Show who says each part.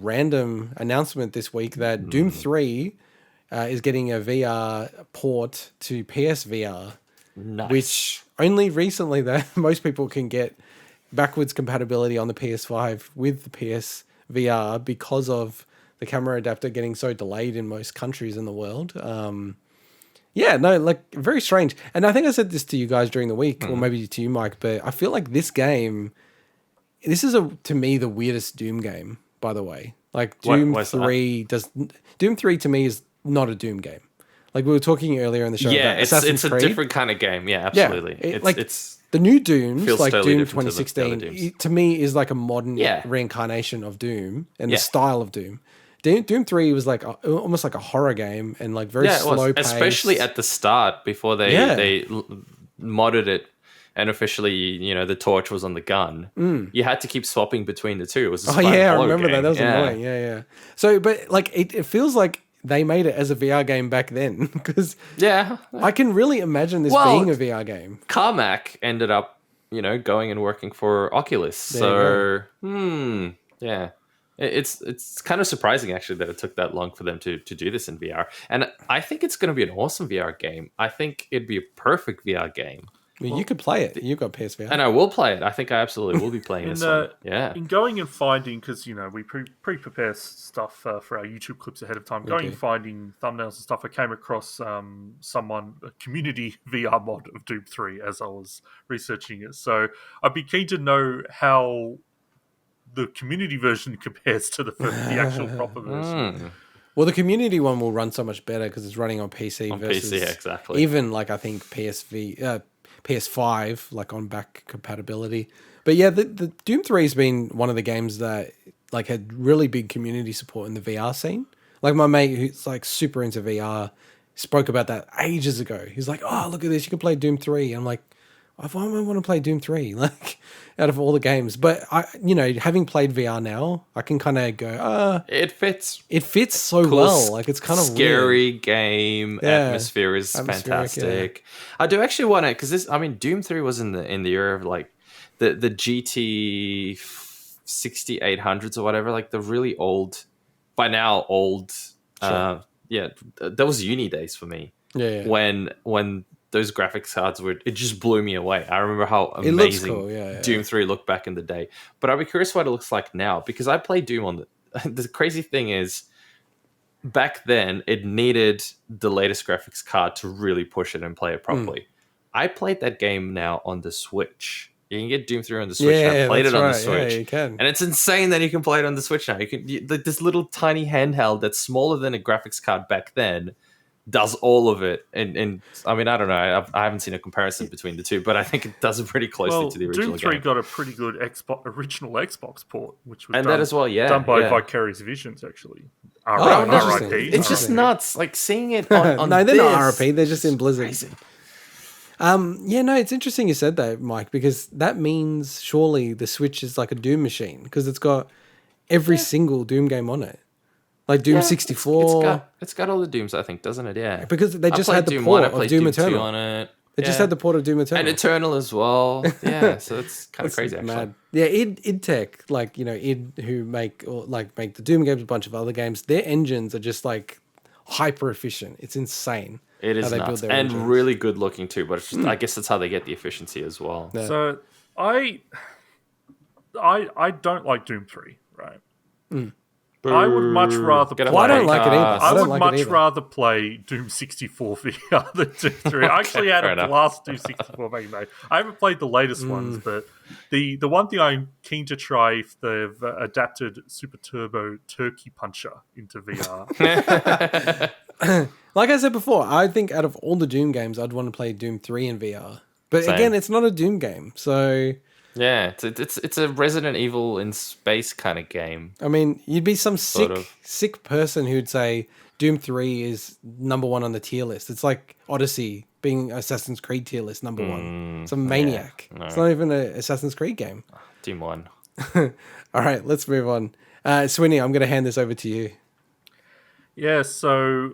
Speaker 1: random announcement this week that Doom 3 is getting a VR port to PSVR, which only recently that most people can get backwards compatibility on the PS5 with the PSVR because of the camera adapter getting so delayed in most countries in the world. Very strange. And I think I said this to you guys during the week, or maybe to you, Mike, but I feel like this is to me the weirdest Doom game, by the way. Like Doom 3 Doom 3 to me is not a Doom game. Like we were talking earlier in the show about Assassin's Creed.
Speaker 2: It's a different kind of game. Yeah, absolutely.
Speaker 1: It's the new Dooms, like
Speaker 2: totally
Speaker 1: Doom 2016, to me is like a modern reincarnation of Doom and the style of Doom. Doom 3 was like almost like a horror game and like very slow paced.
Speaker 2: Especially at the start before they modded it and officially, the torch was on the gun. You had to keep swapping between the two. It was
Speaker 1: I remember that. That was annoying. Yeah. So, but like it feels like they made it as a VR game back then because I can really imagine this being a VR game.
Speaker 2: Carmack ended up, going and working for Oculus. So, It's kind of surprising, actually, that it took that long for them to do this in VR. And I think it's going to be an awesome VR game. I think it'd be a perfect VR game.
Speaker 1: Well, you could play it. You've got PSVR.
Speaker 2: And I will play it. I think I absolutely will be playing this one. Yeah.
Speaker 3: In going and finding, because, we pre-prepare stuff for our YouTube clips ahead of time, and finding thumbnails and stuff, I came across a community VR mod of Doom 3 as I was researching it. So I'd be keen to know how the community version compares to the actual proper version.
Speaker 1: Well, the community one will run so much better because it's running on PC versus
Speaker 2: PC, exactly.
Speaker 1: Even like I think PS5, like on back compatibility. But yeah, the Doom 3 has been one of the games that like had really big community support in the VR scene. Like my mate who's like super into VR spoke about that ages ago. He's like, "Oh, look at this! You can play Doom 3." I'm like, why do I want to play Doom 3? Like, out of all the games. But, having played VR now, I can kind of go,
Speaker 2: it fits.
Speaker 1: It fits so cool, well. Like, it's kind of
Speaker 2: scary weird. Game. Yeah. Atmosphere is fantastic. Yeah. I do actually want to, because Doom 3 was in the era of, like, the GT 6800s or whatever, like, the really old, by now, old, that was uni days for me.
Speaker 1: Yeah.
Speaker 2: When those graphics cards it just blew me away. I remember how amazing Doom 3 looked back in the day. But I'd be curious what it looks like now, because I played Doom on the crazy thing is, back then it needed the latest graphics card to really push it and play it properly. I played that game now on the Switch. You can get Doom 3 on the Switch. I played it on the Switch.
Speaker 1: Yeah, you can.
Speaker 2: And it's insane that you can play it on the Switch now. This little tiny handheld that's smaller than a graphics card back then does all of it, and I don't know. I haven't seen a comparison between the two, but I think it does it pretty closely to the original
Speaker 3: Doom 3
Speaker 2: game.
Speaker 3: got a pretty good original Xbox port, which was
Speaker 2: that as well,
Speaker 3: done by Vicarious Visions, actually.
Speaker 1: RIP.
Speaker 2: It's just nuts, like seeing it on
Speaker 1: no, they're not RIP. They're just in Blizzard. It's interesting you said that, Mike, because that means surely the Switch is like a Doom machine because it's got every single Doom game on it. Like Doom 64.
Speaker 2: It's got all the Dooms, I think, doesn't it? Yeah.
Speaker 1: Because they just had the port of Doom Eternal.
Speaker 2: On it.
Speaker 1: They just had the port of Doom Eternal.
Speaker 2: And Eternal as well. Yeah, so it's kind of crazy, actually.
Speaker 1: Mad. Yeah, id Tech, like, id who make the Doom games, a bunch of other games, their engines are just like hyper efficient. It's insane.
Speaker 2: It is nuts. And engines. Really good looking too, but it's just, I guess that's how they get the efficiency as well.
Speaker 3: Yeah. So I don't like Doom 3, right? I would much rather play...
Speaker 1: I don't like it either.
Speaker 3: I would much rather play Doom 64 VR than Doom 3. I actually had a blast Doom 64 back in the day. I haven't played the latest ones, but the one thing I'm keen to try if they've adapted Super Turbo Turkey Puncher into VR.
Speaker 1: Like I said before, I think out of all the Doom games, I'd want to play Doom 3 in VR. But again, it's not a Doom game, so...
Speaker 2: Yeah, it's a Resident Evil in space kind of game.
Speaker 1: I mean, you'd be some sick person who'd say Doom 3 is number one on the tier list. It's like Odyssey being Assassin's Creed tier list number one. Some maniac. Yeah, no. It's not even an Assassin's Creed game.
Speaker 2: Doom 1.
Speaker 1: All right, let's move on. Swinny, I'm going to hand this over to you.
Speaker 3: Yeah, so